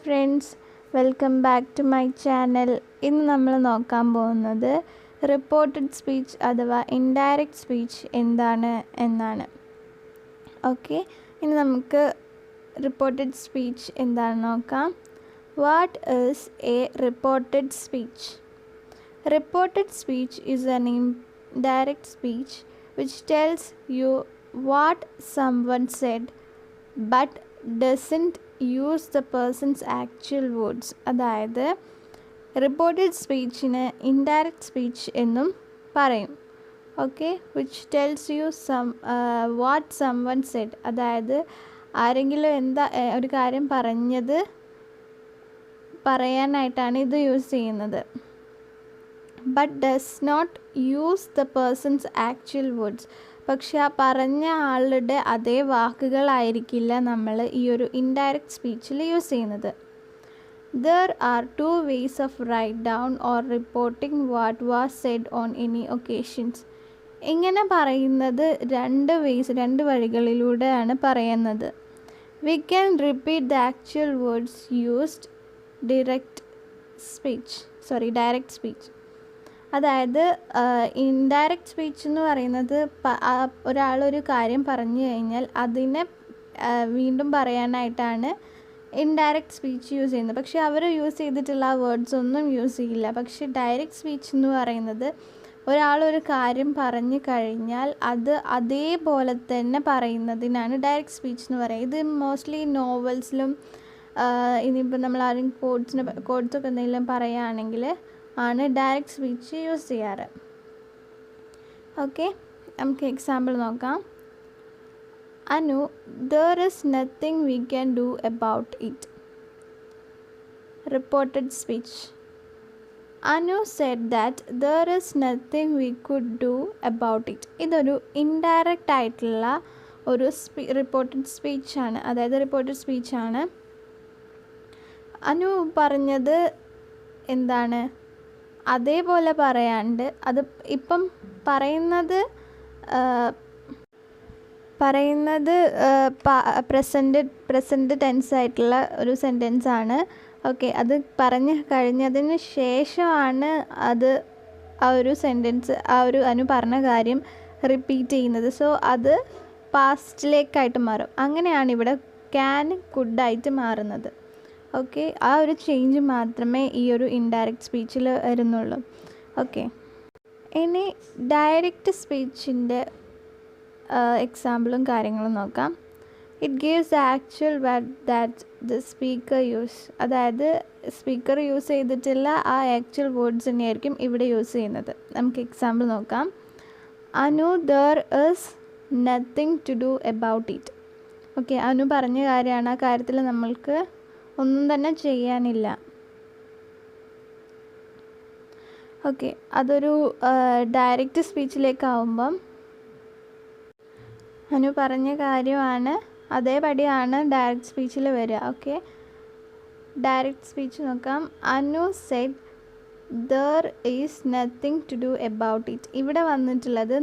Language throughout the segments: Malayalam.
friends, welcome back to my channel. ഇന്ന് നമ്മൾ നോക്കാൻ പോകുന്നത് റിപ്പോർട്ടഡ് സ്പീച്ച് അഥവാ ഇൻഡയറക്റ്റ് സ്പീച്ച് എന്താണ് എന്നാണ്. ഓക്കെ, ഇനി നമുക്ക് റിപ്പോർട്ടഡ് സ്പീച്ച് എന്താണെന്ന് നോക്കാം. What is A reported speech? Reported speech is an indirect speech which tells you what someone said but doesn't use the person's actual words. അതായത് റിപ്പോർട്ടഡ് സ്പീച്ചിന് ഇൻഡയറക്റ്റ് സ്പീച്ച് എന്നും പറയും. Okay, which tells you what someone said. അതായത് ആരെങ്കിലും ഒരു കാര്യം പറയാനായിട്ടാണ് ഇത് യൂസ് ചെയ്യുന്നത്. But does not use the person's actual words. പക്ഷെ ആ പറഞ്ഞ ആളുടെ അതേ വാക്കുകളായിരിക്കില്ല നമ്മൾ ഈ ഒരു ഇൻഡയറക്റ്റ് സ്പീച്ചിൽ യൂസ് ചെയ്യുന്നത്. There are two ways of write down or reporting what was said on any occasions. ഇങ്ങനെ പറയുന്നത് രണ്ട് വഴികളിലൂടെയാണ് പറയുന്നത്. We can repeat the actual words used direct speech. അതായത് ഇൻഡയറക്റ്റ് സ്പീച്ച് എന്ന് പറയുന്നത് ഒരാളൊരു കാര്യം പറഞ്ഞു കഴിഞ്ഞാൽ അതിനെ വീണ്ടും പറയാനായിട്ടാണ് ഇൻഡയറക്റ്റ് സ്പീച്ച് യൂസ് ചെയ്യുന്നത്. പക്ഷേ അവർ യൂസ് ചെയ്തിട്ടുള്ള ആ വേർഡ്സ് ഒന്നും യൂസ് ചെയ്യില്ല. പക്ഷേ ഡയറക്റ്റ് സ്പീച്ച് എന്ന് പറയുന്നത് ഒരാളൊരു കാര്യം പറഞ്ഞു കഴിഞ്ഞാൽ അത് അതേപോലെ തന്നെ പറയുന്നതിനാണ് ഡയറക്റ്റ് സ്പീച്ച് എന്ന് പറയുന്നത്. ഇത് മോസ്റ്റ്ലി നോവൽസിലും ഇനിയിപ്പോൾ നമ്മൾ ആരും കോഡ്സൊക്കെ എന്തെങ്കിലും പറയുകയാണെങ്കിൽ ആണ് ഡയറക്റ്റ് സ്പീച്ച് യൂസ് ചെയ്യാറ്. ഓക്കെ, നമുക്ക് എക്സാമ്പിൾ നോക്കാം. Anu, there is nothing we can do about it. Reported speech. Anu said that there is nothing we could do about it. ഇതൊരു ഇൻഡയറക്റ്റ് ആയിട്ടുള്ള ഒരു റിപ്പോർട്ടഡ് സ്പീച്ചാണ്. അതായത് റിപ്പോർട്ടഡ് സ്പീച്ചാണ്. അനു പറഞ്ഞത് എന്താണ്? അതേപോലെ പറയാണ്ട് അത് ഇപ്പം പറയുന്നത് പ്രസൻറ്റ് ടെൻസ് ആയിട്ടുള്ള ഒരു സെൻറ്റൻസ് ആണ്. ഓക്കെ, അത് പറഞ്ഞു കഴിഞ്ഞതിന് ശേഷമാണ് അത് ആ ഒരു സെൻറ്റൻസ് അനു പറഞ്ഞ കാര്യം റിപ്പീറ്റ് ചെയ്യുന്നത്. സോ അത് പാസ്റ്റിലേക്കായിട്ട് മാറും. അങ്ങനെയാണ് ഇവിടെ ക്യാൻ കുഡായിട്ട് മാറുന്നത്. ഓക്കെ, ആ ഒരു ചേഞ്ച് മാത്രമേ ഈ ഒരു ഇൻഡയറക്റ്റ് സ്പീച്ചിൽ വരുന്നുള്ളൂ. ഓക്കെ, ഇനി ഡയറക്റ്റ് സ്പീച്ചിൻ്റെ എക്സാമ്പിളും കാര്യങ്ങളും നോക്കാം. It gives the actual word that the speaker use. അതായത് സ്പീക്കർ യൂസ് ചെയ്തിട്ടുള്ള ആ ആക്ച്വൽ വേർഡ്സ് തന്നെയായിരിക്കും ഇവിടെ യൂസ് ചെയ്യുന്നത്. നമുക്ക് എക്സാമ്പിൾ നോക്കാം. Anu, there is nothing to do about it. Okay, Anu പറഞ്ഞ കാര്യമാണ്. ആ കാര്യത്തിൽ നമ്മൾക്ക് ഒന്നും തന്നെ ചെയ്യാനില്ല. ഓക്കെ, അതൊരു ഡയറക്റ്റ് സ്പീച്ചിലേക്കാവുമ്പം അനു പറഞ്ഞ കാര്യമാണ് അതേപടിയാണ് ഡയറക്റ്റ് സ്പീച്ചിൽ വരിക. ഓക്കെ, ഡയറക്റ്റ് സ്പീച്ച് നോക്കാം. Anu said there is nothing to do about it. ഇവിടെ വന്നിട്ടുള്ളത്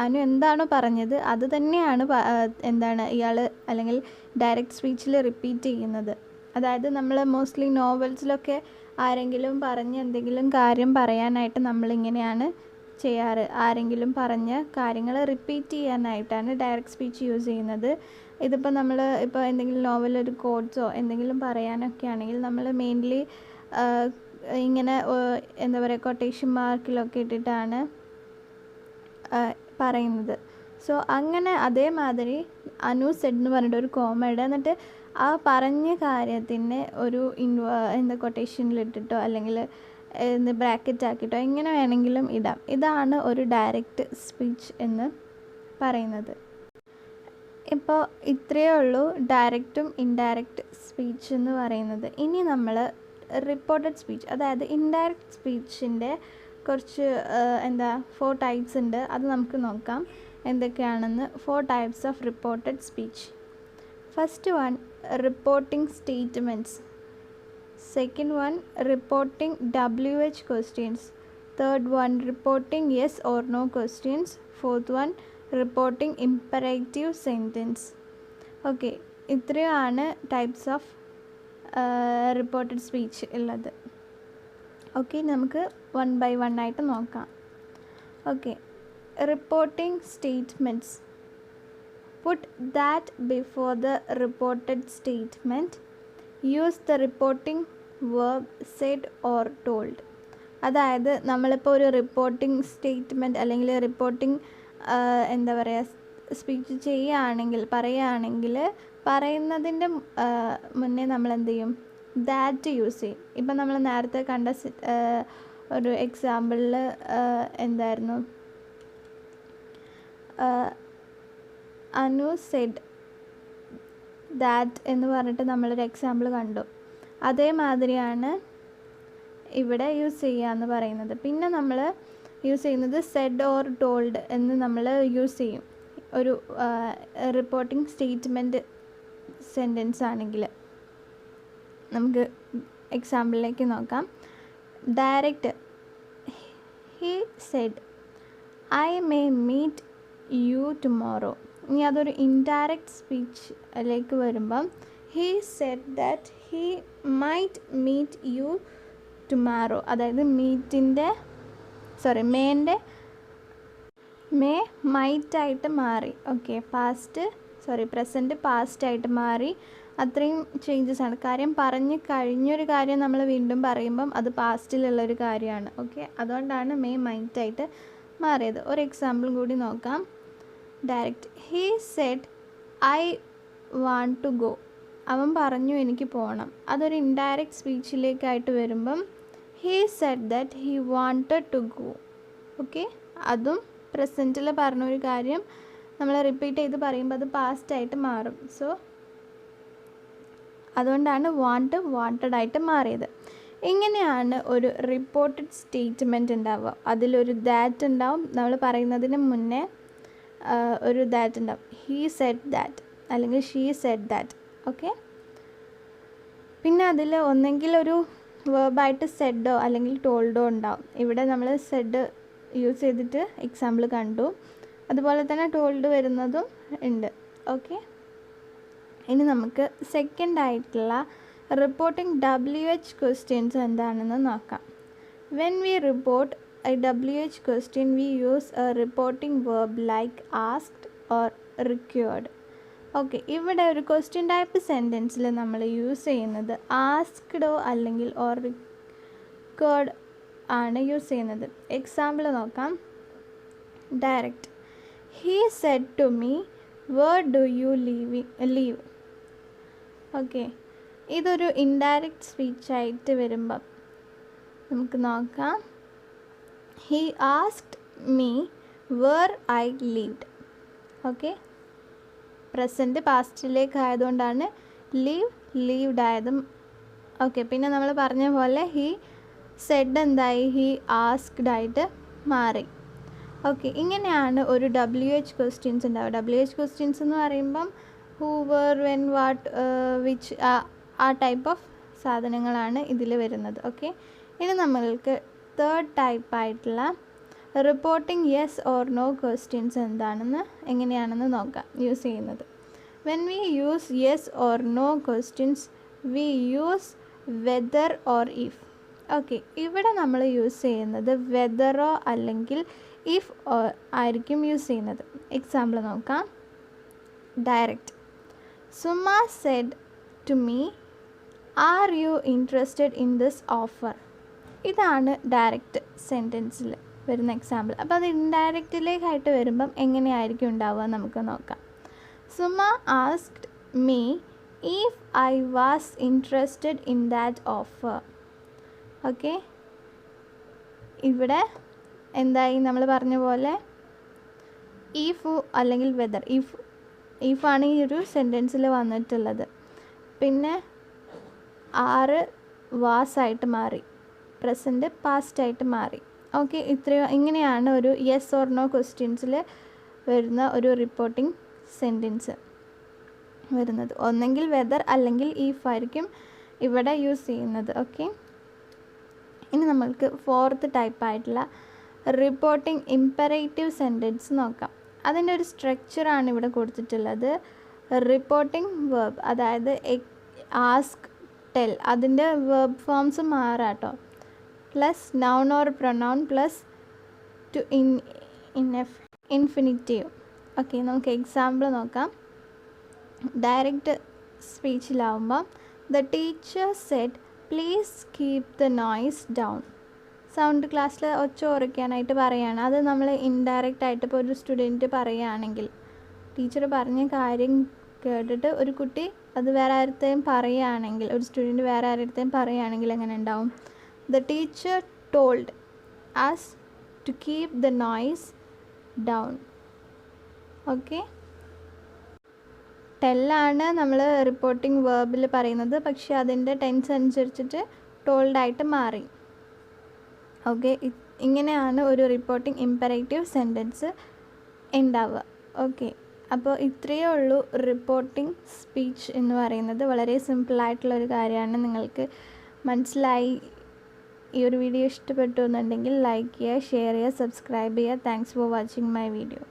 അനു എന്താണോ പറഞ്ഞത് അത് തന്നെയാണ് ഇയാൾ അല്ലെങ്കിൽ ഡയറക്റ്റ് സ്പീച്ചിൽ റിപ്പീറ്റ് ചെയ്യുന്നത്. അതായത് നമ്മൾ മോസ്റ്റ്ലി നോവൽസിലൊക്കെ ആരെങ്കിലും പറഞ്ഞ് എന്തെങ്കിലും കാര്യം പറയാനായിട്ട് നമ്മളിങ്ങനെയാണ് ചെയ്യാറ്. ആരെങ്കിലും പറഞ്ഞ കാര്യങ്ങൾ റിപ്പീറ്റ് ചെയ്യാനായിട്ടാണ് ഡയറക്റ്റ് സ്പീച്ച് യൂസ് ചെയ്യുന്നത്. ഇതിപ്പോൾ നമ്മൾ എന്തെങ്കിലും നോവലൊരു കോഡ്സോ എന്തെങ്കിലും പറയാനൊക്കെ ആണെങ്കിൽ നമ്മൾ മെയിൻലി ഇങ്ങനെ കൊട്ടേഷൻ മാർക്കിലൊക്കെ ഇട്ടിട്ടാണ് പറയുന്നത്. സോ അങ്ങനെ അതേമാതിരി അനു സെഡ് എന്ന് പറഞ്ഞിട്ട് ഒരു കോമ ഇടുക, എന്നിട്ട് ആ പറഞ്ഞ കാര്യത്തിനെ ഒരു കൊട്ടേഷനിലിട്ടിട്ടോ അല്ലെങ്കിൽ ബ്രാക്കറ്റ് ആക്കിയിട്ടോ എങ്ങനെ വേണമെങ്കിലും ഇടാം. ഇതാണ് ഒരു ഡയറക്റ്റ് സ്പീച്ച് എന്ന് പറയുന്നത്. ഇപ്പോൾ ഇത്രയേ ഉള്ളൂ ഡയറക്റ്റും ഇൻഡയറക്റ്റ് സ്പീച്ച് എന്ന് പറയുന്നത്. ഇനി നമ്മൾ റിപ്പോർട്ടഡ് സ്പീച്ച്, അതായത് ഇൻഡയറക്റ്റ് സ്പീച്ചിൻ്റെ കുറച്ച് 4 ടൈപ്സ് ഉണ്ട്. അത് നമുക്ക് നോക്കാം എന്തൊക്കെയാണെന്ന്. 4 types of reported speech. First one, reporting statements. Second one, reporting WH questions. Third one, reporting yes or no questions. Fourth one, reporting imperative sentence. Okay, ഇത്രയാണ് ടൈപ്സ് ഓഫ് റിപ്പോർട്ടഡ് സ്പീച്ച് ഉള്ളത്. ഓക്കെ, നമുക്ക് 1 by 1 ആയിട്ട് നോക്കാം. Okay, reporting statements. Put that before the reported statement. Use the reporting verb said or told. അതായത് നമ്മളിപ്പോൾ ഒരു റിപ്പോർട്ടിംഗ് സ്റ്റേറ്റ്മെൻറ്റ് അല്ലെങ്കിൽ റിപ്പോർട്ടിംഗ് എന്താ പറയുക സ്പീച്ച് പറയുകയാണെങ്കിൽ പറയുന്നതിൻ്റെ മുന്നേ നമ്മൾ എന്ത് ചെയ്യും? ദാറ്റ് യൂസ് ചെയ്യും. ഇപ്പം നമ്മൾ നേരത്തെ കണ്ട ഒരു എക്സാമ്പിളിൽ എന്തായിരുന്നു? അനു സെഡ് ദാറ്റ് എന്ന് പറഞ്ഞിട്ട് നമ്മളൊരു എക്സാമ്പിൾ കണ്ടു. അതേമാതിരിയാണ് ഇവിടെ യൂസ് ചെയ്യുക എന്ന് പറയുന്നത്. പിന്നെ നമ്മൾ യൂസ് ചെയ്യുന്നത് സെഡ് ഓർ ടോൾഡ് എന്ന് നമ്മൾ യൂസ് ചെയ്യും ഒരു റിപ്പോർട്ടിംഗ് സ്റ്റേറ്റ്മെൻറ്റ് സെൻറ്റൻസ് ആണെങ്കിൽ. നമുക്ക് എക്സാമ്പിളിലേക്ക് നോക്കാം. Direct, he said I may meet you tomorrow. ഇനി അതൊരു ഇൻഡയറക്റ്റ് സ്പീച്ചിലേക്ക് വരുമ്പം he said that he might meet you tomorrow. അതായത് മേ മൈറ്റായിട്ട് മാറി. ഓക്കെ, പ്രസൻറ്റ് പാസ്റ്റായിട്ട് മാറി. അത്രയും ചേഞ്ചസ് ആണ്. കാര്യം പറഞ്ഞ് കഴിഞ്ഞൊരു കാര്യം നമ്മൾ വീണ്ടും പറയുമ്പം അത് പാസ്റ്റിലുള്ളൊരു കാര്യമാണ്. ഓക്കെ, അതുകൊണ്ടാണ് മേ മൈറ്റായിട്ട് മാറിയത്. ഒരു എക്സാമ്പിൾ കൂടി നോക്കാം. Direct, he said I want to go. അവൻ പറഞ്ഞു എനിക്ക് പോകണം. അതൊരു ഇൻഡയറക്റ്റ് സ്പീച്ചിലേക്കായിട്ട് വരുമ്പം he said that he wanted to go. Okay, അതും പ്രസൻറ്റിൽ പറഞ്ഞൊരു കാര്യം നമ്മൾ റിപ്പീറ്റ് ചെയ്ത് പറയുമ്പോൾ അത് പാസ്റ്റായിട്ട് മാറും. സോ അതുകൊണ്ടാണ് വാണ്ടഡ് ആയിട്ട് മാറിയത്. ഇങ്ങനെയാണ് ഒരു റിപ്പോർട്ടഡ് സ്റ്റേറ്റ്മെൻറ്റ് ഉണ്ടാവുക. അതിലൊരു ദാറ്റ് ഉണ്ടാവും. നമ്മൾ പറയുന്നതിന് മുന്നേ ഒരു ദാറ്റ് ഉണ്ടാവും. ഹീ സെഡ് ദാറ്റ് അല്ലെങ്കിൽ ഷീ സെഡ് ദാറ്റ്. ഓക്കെ, പിന്നെ അതിൽ ഒന്നെങ്കിൽ ഒരു വേർബായിട്ട് സെഡോ അല്ലെങ്കിൽ ടോൾഡോ ഉണ്ടാവും. ഇവിടെ നമ്മൾ സെഡ് യൂസ് ചെയ്തിട്ട് എക്സാമ്പിൾ കണ്ടു. അതുപോലെ തന്നെ ടോൾഡ് വരുന്നതും ഉണ്ട്. ഓക്കെ, ഇനി നമുക്ക് സെക്കൻഡ് ആയിട്ടുള്ള റിപ്പോർട്ടിംഗ് WH ക്വസ്റ്റ്യൻസ് എന്താണെന്ന് നോക്കാം. When we report A WH question we use A reporting verb like asked or required. Okay, ഇവിടെ ഒരു ക്വസ്റ്റ്യൻ ടൈപ്പ് സെൻറ്റൻസിൽ നമ്മൾ യൂസ് ചെയ്യുന്നത് ആസ്ക്ഡോ അല്ലെങ്കിൽ ഓർ റിക്വയർഡ് ആണ് യൂസ് ചെയ്യുന്നത്. എക്സാമ്പിൾ നോക്കാം. Direct, he said to me where do you leave. Okay, ഇതൊരു ഇൻഡയറക്റ്റ് സ്പീച്ചായിട്ട് വരുമ്പം നമുക്ക് നോക്കാം. He asked me where I leaved. Okay, present പാസ്റ്റിലേക്ക് ആയതുകൊണ്ടാണ് ലീവ്ഡ് ആയതും. ഓക്കെ, പിന്നെ നമ്മൾ പറഞ്ഞ പോലെ ഹീ സെഡ് എന്തായി? ഹീ ആസ്ക്ഡ് ആയിട്ട് മാറി. ഓക്കെ, ഇങ്ങനെയാണ് ഒരു WH ക്വസ്റ്റ്യൻസ് ഉണ്ടാവുക. WH ക്വസ്റ്റ്യൻസ് എന്ന് പറയുമ്പം who, where, when, what, which ആ ടൈപ്പ് ഓഫ് സാധനങ്ങളാണ് ഇതിൽ വരുന്നത്. ഓക്കെ, ഇനി നമ്മൾക്ക് തേർഡ് ടൈപ്പായിട്ടുള്ള reporting yes or no questions എങ്ങനെയാണെന്ന് നോക്കാം യൂസ് ചെയ്യുന്നത്. When we use yes or no questions we use whether or if. Okay, ഇവിടെ നമ്മൾ യൂസ് ചെയ്യുന്നത് വെദറോ അല്ലെങ്കിൽ ഇഫ് ആയിരിക്കും യൂസ് ചെയ്യുന്നത്. എക്സാമ്പിൾ നോക്കാം. Direct, Suma said to me are you interested in this offer. ഇതാണ് ഡയറക്റ്റ് സെൻറ്റൻസിൽ വരുന്ന എക്സാമ്പിൾ. അപ്പോൾ അത് ഇൻഡയറക്റ്റിലേക്കായിട്ട് വരുമ്പം എങ്ങനെയായിരിക്കും ഉണ്ടാവുക നമുക്ക് നോക്കാം. Suma asked me if I was interested in that offer. Okay, ഇവിടെ എന്തായി? നമ്മൾ പറഞ്ഞ പോലെ ഇഫ് അല്ലെങ്കിൽ വെദർ. ഇഫാണ് ഈ ഒരു സെൻറ്റൻസിൽ വന്നിട്ടുള്ളത്. പിന്നെ ആറ് വാസായിട്ട് മാറി, പ്രസൻറ്റ് പാസ്റ്റായിട്ട് മാറി. ഓക്കെ, ഇങ്ങനെയാണ് ഒരു യെസ് ഓർ നോ ക്വസ്റ്റ്യൻസിൽ വരുന്ന ഒരു റിപ്പോർട്ടിംഗ് സെൻറ്റൻസ് വരുന്നത്. ഒന്നെങ്കിൽ വെദർ അല്ലെങ്കിൽ ഇഫ് ആയിരിക്കും ഇവിടെ യൂസ് ചെയ്യുന്നത്. ഓക്കെ, ഇനി നമ്മൾക്ക് ഫോർത്ത് ടൈപ്പായിട്ടുള്ള റിപ്പോർട്ടിംഗ് ഇമ്പറേറ്റീവ് സെൻറ്റൻസ് നോക്കാം. അതിൻ്റെ ഒരു സ്ട്രക്ചറാണ് ഇവിടെ കൊടുത്തിട്ടുള്ളത്. റിപ്പോർട്ടിംഗ് വേർബ്, അതായത് ആസ്ക് ടെൽ അതിൻ്റെ വെർബ് ഫോംസ് മാറാട്ടോ. Plus noun or pronoun plus to infinitive. Okay, നമുക്ക് എക്സാമ്പിൾ നോക്കാം. ഡയറക്റ്റ് സ്പീച്ചിലാവുമ്പോൾ the teacher said please keep the noise down. Sound ക്ലാസ്സിൽ ഒച്ച കുറയ്ക്കാനായിട്ട് പറയുകയാണ്. അത് നമ്മൾ ഇൻഡയറക്റ്റ് ആയിട്ട് ഇപ്പോൾ ഒരു സ്റ്റുഡൻറ്റ് പറയുകയാണെങ്കിൽ, ടീച്ചർ പറഞ്ഞ കാര്യം കേട്ടിട്ട് ഒരു കുട്ടി അത് വേറെ ആരുടെയും പറയുകയാണെങ്കിൽ, ഒരു സ്റ്റുഡൻറ്റ് വേറെ ആരുടെയും പറയുകയാണെങ്കിൽ എങ്ങനെ ഉണ്ടാവും? The teacher told us to keep the noise down. Okay, ടെല്ലാണ് നമ്മൾ റിപ്പോർട്ടിംഗ് വേർബിൽ പറയുന്നത്, പക്ഷേ അതിൻ്റെ ടെൻസ് അനുസരിച്ചിട്ട് ടോൾഡായിട്ട് മാറി. ഓക്കെ, ഇങ്ങനെയാണ് ഒരു റിപ്പോർട്ടിംഗ് ഇമ്പറേറ്റീവ് സെൻറ്റൻസ് ഉണ്ടാവുക. ഓക്കെ, അപ്പോൾ ഇത്രയേ ഉള്ളൂ റിപ്പോർട്ടിംഗ് സ്പീച്ച് എന്ന് പറയുന്നത്. വളരെ സിമ്പിളായിട്ടുള്ളൊരു കാര്യമാണ്. നിങ്ങൾക്ക് മനസ്സിലായി. ഈ ഒരു വീഡിയോ ഇഷ്ടപ്പെട്ടു എന്നുണ്ടെങ്കിൽ ലൈക്ക് ചെയ്യുക, ഷെയർ ചെയ്യുക, സബ്സ്ക്രൈബ് ചെയ്യുക. Thanks for watching my video.